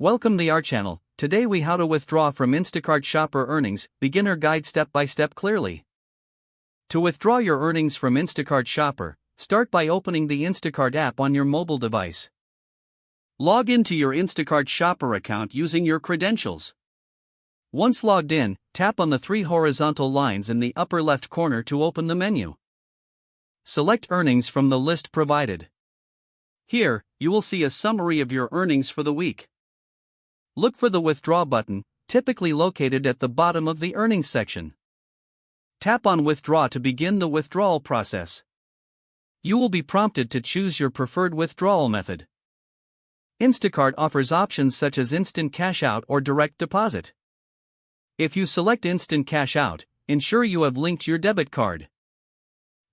Welcome to our channel. Today we how to withdraw from Instacart Shopper earnings, beginner guide step by step clearly. To withdraw your earnings from Instacart Shopper, start by opening the Instacart app on your mobile device. Log into your Instacart Shopper account using your credentials. Once logged in, tap on the three horizontal lines in the upper left corner to open the menu. Select earnings from the list provided. Here, you will see a summary of your earnings for the week. Look for the Withdraw button, typically located at the bottom of the earnings section. Tap on Withdraw to begin the withdrawal process. You will be prompted to choose your preferred withdrawal method. Instacart offers options such as instant cash out or direct deposit. If you select instant cash out, ensure you have linked your debit card.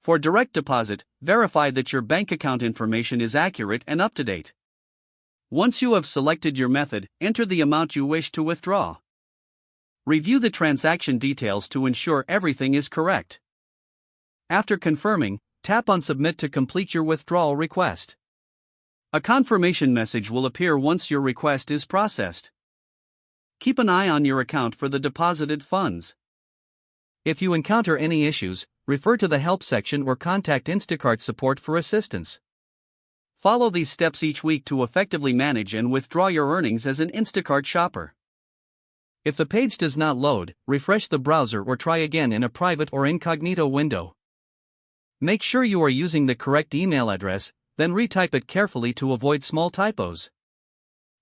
For direct deposit, verify that your bank account information is accurate and up to date. Once you have selected your method, enter the amount you wish to withdraw. Review the transaction details to ensure everything is correct. After confirming, tap on Submit to complete your withdrawal request. A confirmation message will appear once your request is processed. Keep an eye on your account for the deposited funds. If you encounter any issues, refer to the Help section or contact Instacart support for assistance. Follow these steps each week to effectively manage and withdraw your earnings as an Instacart shopper. If the page does not load, refresh the browser or try again in a private or incognito window. Make sure you are using the correct email address, then retype it carefully to avoid small typos.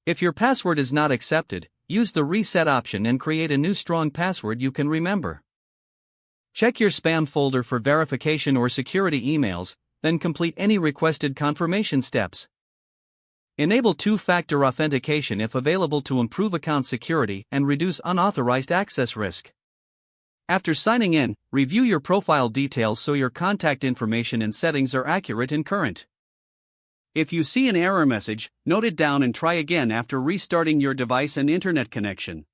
If your password is not accepted, use the reset option and create a new strong password you can remember. Check your spam folder for verification or security emails, then complete any requested confirmation steps. Enable two-factor authentication if available to improve account security and reduce unauthorized access risk. After signing in, review your profile details so your contact information and settings are accurate and current. If you see an error message, note it down and try again after restarting your device and internet connection.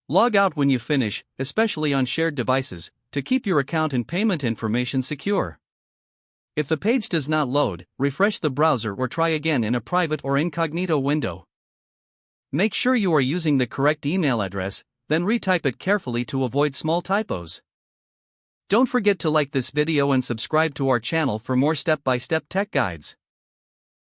Log out when you finish, especially on shared devices, to keep your account and payment information secure. If the page does not load, refresh the browser or try again in a private or incognito window. Make sure you are using the correct email address, then retype it carefully to avoid small typos. Don't forget to like this video and subscribe to our channel for more step-by-step tech guides.